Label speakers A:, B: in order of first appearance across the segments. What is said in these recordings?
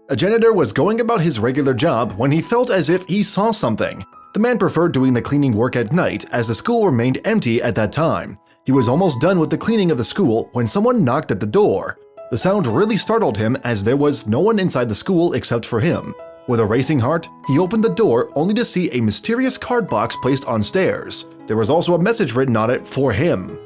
A: A janitor was going about his regular job when he felt as if he saw something. The man preferred doing the cleaning work at night as the school remained empty at that time. He was almost done with the cleaning of the school when someone knocked at the door. The sound really startled him as there was no one inside the school except for him. With a racing heart, he opened the door only to see a mysterious card box placed on stairs. There was also a message written on it for him.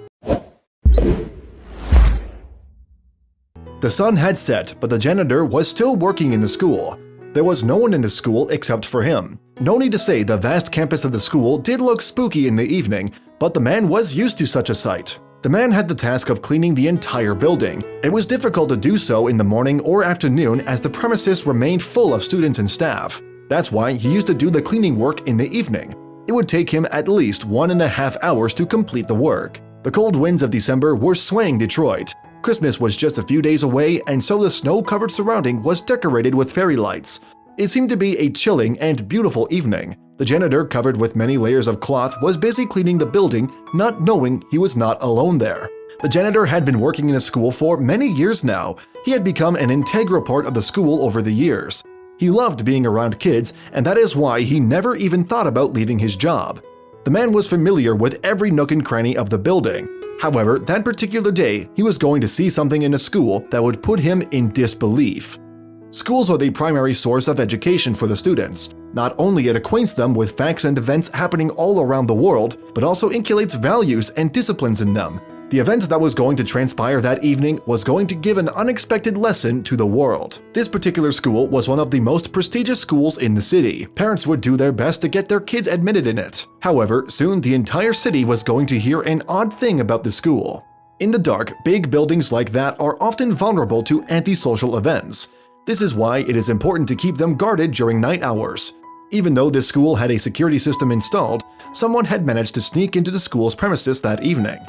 A: The sun had set, but the janitor was still working in the school. There was no one in the school except for him. No need to say the vast campus of the school did look spooky in the evening, but the man was used to such a sight. The man had the task of cleaning the entire building. It was difficult to do so in the morning or afternoon as the premises remained full of students and staff. That's why he used to do the cleaning work in the evening. It would take him at least 1.5 hours to complete the work. The cold winds of December were swaying Detroit. Christmas was just a few days away, and so the snow-covered surrounding was decorated with fairy lights. It seemed to be a chilling and beautiful evening. The janitor, covered with many layers of cloth, was busy cleaning the building, not knowing he was not alone there. The janitor had been working in the school for many years now. He had become an integral part of the school over the years. He loved being around kids, and that is why he never even thought about leaving his job. The man was familiar with every nook and cranny of the building. However, that particular day, he was going to see something in a school that would put him in disbelief. Schools are the primary source of education for the students. Not only it acquaints them with facts and events happening all around the world, but also inculcates values and disciplines in them. The event that was going to transpire that evening was going to give an unexpected lesson to the world. This particular school was one of the most prestigious schools in the city. Parents would do their best to get their kids admitted in it. However, soon the entire city was going to hear an odd thing about the school. In the dark, big buildings like that are often vulnerable to antisocial events. This is why it is important to keep them guarded during night hours. Even though this school had a security system installed, someone had managed to sneak into the school's premises that evening.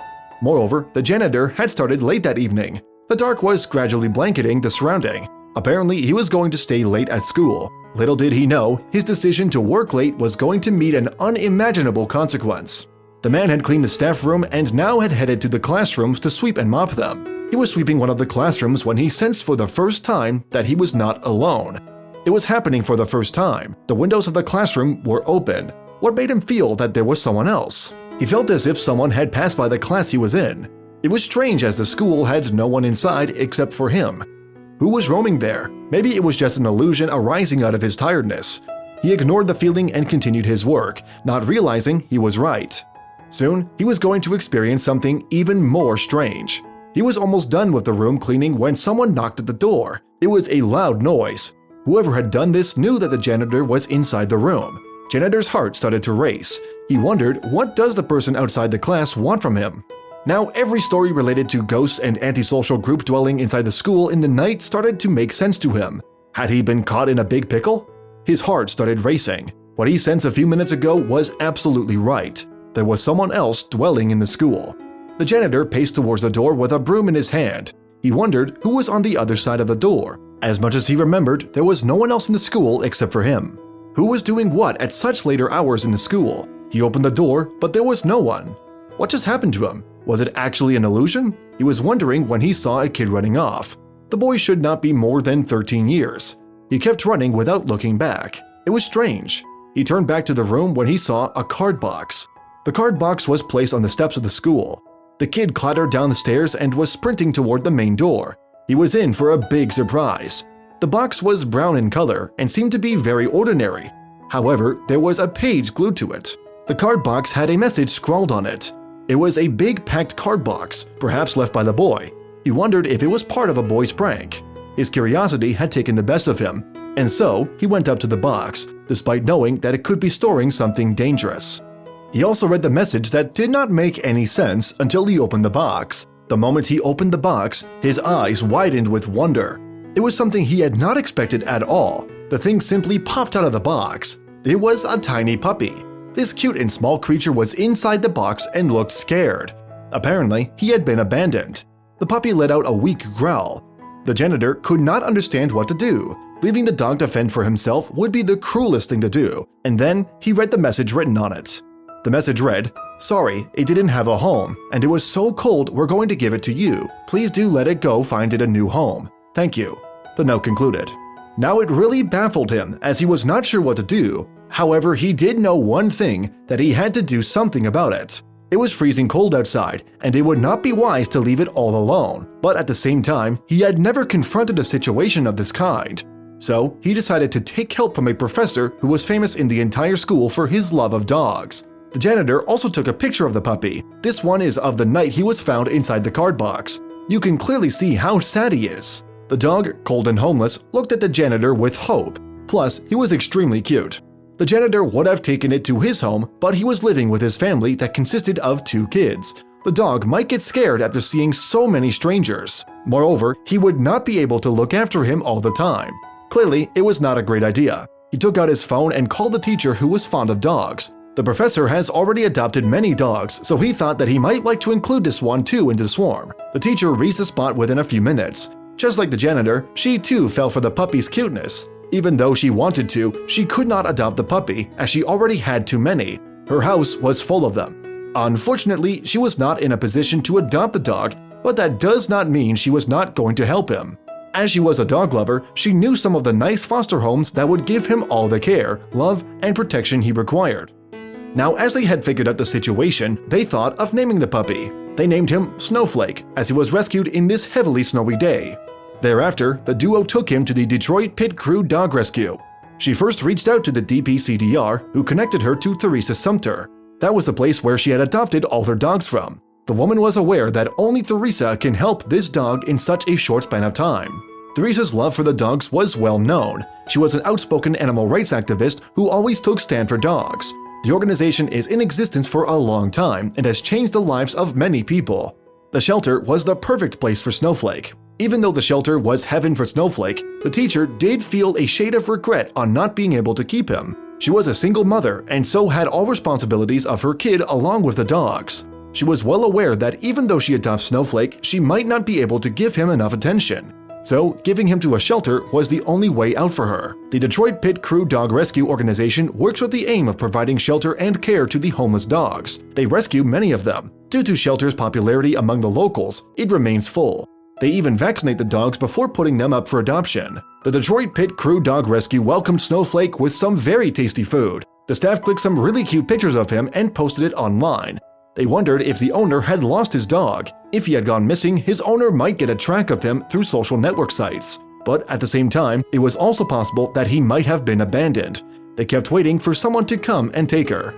A: Moreover, the janitor had started late that evening. The dark was gradually blanketing the surrounding. Apparently, he was going to stay late at school. Little did he know, his decision to work late was going to meet an unimaginable consequence. The man had cleaned the staff room and now had headed to the classrooms to sweep and mop them. He was sweeping one of the classrooms when he sensed for the first time that he was not alone. It was happening for the first time. The windows of the classroom were open. What made him feel that there was someone else? He felt as if someone had passed by the class he was in. It was strange as the school had no one inside except for him. Who was roaming there? Maybe it was just an illusion arising out of his tiredness. He ignored the feeling and continued his work, not realizing he was right. Soon, he was going to experience something even more strange. He was almost done with the room cleaning when someone knocked at the door. It was a loud noise. Whoever had done this knew that the janitor was inside the room. Janitor's heart started to race. He wondered, what does the person outside the class want from him? Now, every story related to ghosts and antisocial group dwelling inside the school in the night started to make sense to him. Had he been caught in a big pickle? His heart started racing. What he sensed a few minutes ago was absolutely right. There was someone else dwelling in the school. The janitor paced towards the door with a broom in his hand. He wondered who was on the other side of the door. As much as he remembered, there was no one else in the school except for him. Who was doing what at such later hours in the school? He opened the door, but there was no one. What just happened to him? Was it actually an illusion? He was wondering when he saw a kid running off. The boy should not be more than 13 years. He kept running without looking back. It was strange. He turned back to the room when he saw a card box. The card box was placed on the steps of the school. The kid clattered down the stairs and was sprinting toward the main door. He was in for a big surprise. The box was brown in color and seemed to be very ordinary. However, there was a page glued to it. The card box had a message scrawled on it. It was a big packed card box, perhaps left by the boy. He wondered if it was part of a boy's prank. His curiosity had taken the best of him, and so he went up to the box, despite knowing that it could be storing something dangerous. He also read the message that did not make any sense until he opened the box. The moment he opened the box, his eyes widened with wonder. It was something he had not expected at all. The thing simply popped out of the box. It was a tiny puppy. This cute and small creature was inside the box and looked scared. Apparently, he had been abandoned. The puppy let out a weak growl. The janitor could not understand what to do. Leaving the dog to fend for himself would be the cruelest thing to do, and then he read the message written on it. The message read, "Sorry, it didn't have a home, and it was so cold we're going to give it to you. Please do let it go find it a new home. Thank you." The note concluded. Now it really baffled him as he was not sure what to do. However, he did know one thing, that he had to do something about it. It was freezing cold outside, and it would not be wise to leave it all alone. But at the same time, he had never confronted a situation of this kind. So he decided to take help from a professor who was famous in the entire school for his love of dogs. The janitor also took a picture of the puppy. This one is of the night he was found inside the card box. You can clearly see how sad he is. The dog, cold and homeless, looked at the janitor with hope. Plus, he was extremely cute. The janitor would have taken it to his home, but he was living with his family that consisted of 2 kids. The dog might get scared after seeing so many strangers. Moreover, he would not be able to look after him all the time. Clearly, it was not a great idea. He took out his phone and called the teacher who was fond of dogs. The professor has already adopted many dogs, so he thought that he might like to include this one too into the swarm. The teacher reached the spot within a few minutes. Just like the janitor, she too fell for the puppy's cuteness. Even though she wanted to, she could not adopt the puppy as she already had too many. Her house was full of them. Unfortunately, she was not in a position to adopt the dog, but that does not mean she was not going to help him. As she was a dog lover, she knew some of the nice foster homes that would give him all the care, love, and protection he required. Now, as they had figured out the situation, they thought of naming the puppy. They named him Snowflake, as he was rescued in this heavily snowy day. Thereafter, the duo took him to the Detroit Pit Crew Dog Rescue. She first reached out to the DPCDR, who connected her to Theresa Sumter. That was the place where she had adopted all her dogs from. The woman was aware that only Theresa can help this dog in such a short span of time. Theresa's love for the dogs was well known. She was an outspoken animal rights activist who always took stand for dogs. The organization is in existence for a long time and has changed the lives of many people. The shelter was the perfect place for Snowflake. Even though the shelter was heaven for Snowflake, the teacher did feel a shade of regret on not being able to keep him. She was a single mother and so had all responsibilities of her kid along with the dogs. She was well aware that even though she adopts Snowflake, she might not be able to give him enough attention. So, giving him to a shelter was the only way out for her. The Detroit Pit Crew Dog Rescue Organization works with the aim of providing shelter and care to the homeless dogs. They rescue many of them. Due to shelter's popularity among the locals, it remains full. They even vaccinate the dogs before putting them up for adoption. The Detroit Pit Crew Dog Rescue welcomed Snowflake with some very tasty food. The staff clicked some really cute pictures of him and posted it online. They wondered if the owner had lost his dog. If he had gone missing, his owner might get a track of him through social network sites. But at the same time, it was also possible that he might have been abandoned. They kept waiting for someone to come and take her.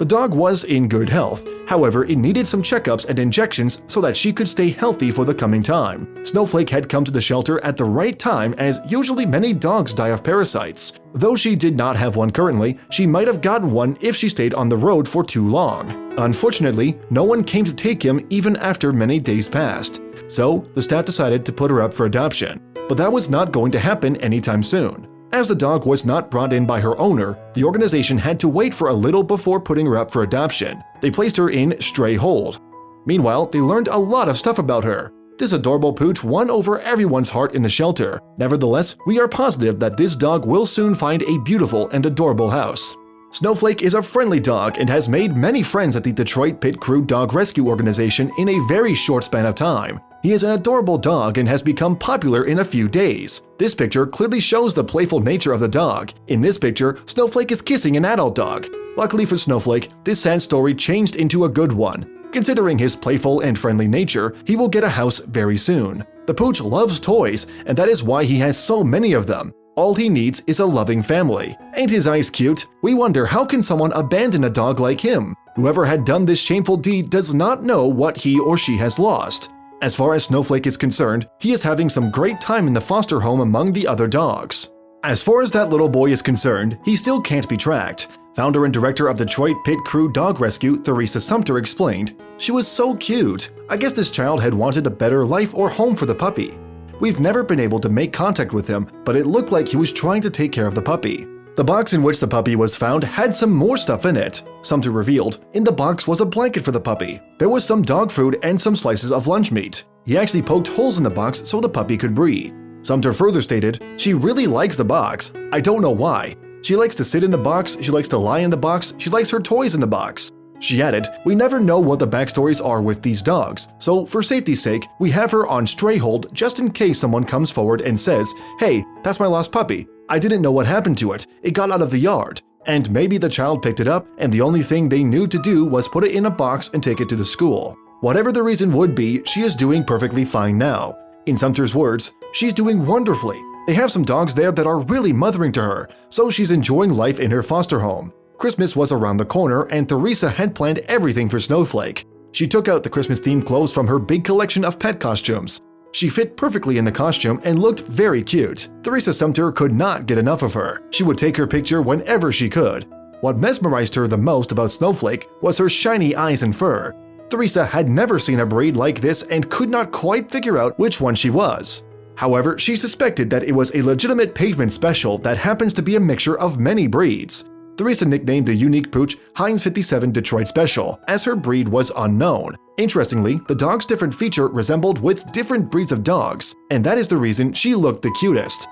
A: The dog was in good health, however it needed some checkups and injections so that she could stay healthy for the coming time. Snowflake had come to the shelter at the right time as usually many dogs die of parasites. Though she did not have one currently, she might have gotten one if she stayed on the road for too long. Unfortunately, no one came to take him even after many days passed. So the staff decided to put her up for adoption. But that was not going to happen anytime soon. As the dog was not brought in by her owner, the organization had to wait for a little before putting her up for adoption. They placed her in stray hold. Meanwhile, they learned a lot of stuff about her. This adorable pooch won over everyone's heart in the shelter. Nevertheless, we are positive that this dog will soon find a beautiful and adorable house. Snowflake is a friendly dog and has made many friends at the Detroit Pit Crew Dog Rescue Organization in a very short span of time. He is an adorable dog and has become popular in a few days. This picture clearly shows the playful nature of the dog. In this picture, Snowflake is kissing an adult dog. Luckily for Snowflake, this sad story changed into a good one. Considering his playful and friendly nature, he will get a house very soon. The pooch loves toys, and that is why he has so many of them. All he needs is a loving family. Ain't his eyes cute? We wonder how can someone abandon a dog like him? Whoever had done this shameful deed does not know what he or she has lost. As far as Snowflake is concerned, he is having some great time in the foster home among the other dogs. As far as that little boy is concerned, he still can't be tracked. Founder and director of Detroit Pit Crew Dog Rescue, Theresa Sumter, explained, "She was so cute. I guess this child had wanted a better life or home for the puppy. We've never been able to make contact with him, but it looked like he was trying to take care of the puppy." The box in which the puppy was found had some more stuff in it. Sumter revealed, in the box was a blanket for the puppy. There was some dog food and some slices of lunch meat. He actually poked holes in the box so the puppy could breathe. Sumter further stated, "She really likes the box. I don't know why. She likes to sit in the box, she likes to lie in the box, she likes her toys in the box. She added, "We never know what the backstories are with these dogs, so for safety's sake, we have her on stray hold just in case someone comes forward and says, 'Hey, that's my lost puppy. I didn't know what happened to it. It got out of the yard.' And maybe the child picked it up and the only thing they knew to do was put it in a box and take it to the school. Whatever the reason would be, she is doing perfectly fine now. In Sumter's words, she's doing wonderfully. They have some dogs there that are really mothering to her, so she's enjoying life in her foster home." Christmas was around the corner and Theresa had planned everything for Snowflake. She took out the Christmas-themed clothes from her big collection of pet costumes. She fit perfectly in the costume and looked very cute. Theresa Sumter could not get enough of her. She would take her picture whenever she could. What mesmerized her the most about Snowflake was her shiny eyes and fur. Theresa had never seen a breed like this and could not quite figure out which one she was. However, she suspected that it was a legitimate pavement special that happens to be a mixture of many breeds. Theresa nicknamed the unique pooch Heinz 57 Detroit Special, as her breed was unknown. Interestingly, the dog's different feature resembled with different breeds of dogs, and that is the reason she looked the cutest.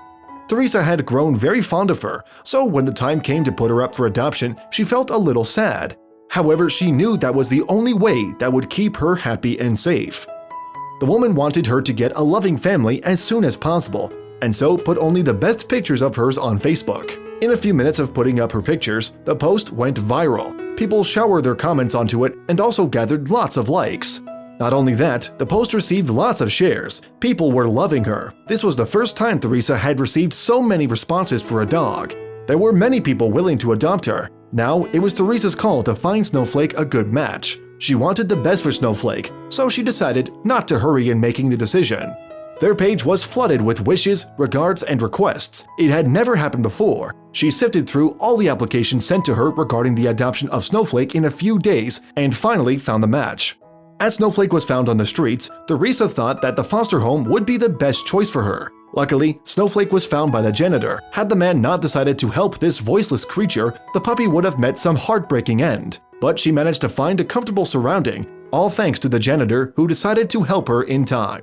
A: Theresa had grown very fond of her, so when the time came to put her up for adoption, she felt a little sad. However, she knew that was the only way that would keep her happy and safe. The woman wanted her to get a loving family as soon as possible, and so put only the best pictures of hers on Facebook. In a few minutes of putting up her pictures, the post went viral. People showered their comments onto it and also gathered lots of likes. Not only that, the post received lots of shares. People were loving her. This was the first time Theresa had received so many responses for a dog. There were many people willing to adopt her. Now, it was Theresa's call to find Snowflake a good match. She wanted the best for Snowflake, so she decided not to hurry in making the decision. Their page was flooded with wishes, regards, and requests. It had never happened before. She sifted through all the applications sent to her regarding the adoption of Snowflake in a few days and finally found the match. As Snowflake was found on the streets, Theresa thought that the foster home would be the best choice for her. Luckily, Snowflake was found by the janitor. Had the man not decided to help this voiceless creature, the puppy would have met some heartbreaking end. But she managed to find a comfortable surrounding, all thanks to the janitor who decided to help her in time.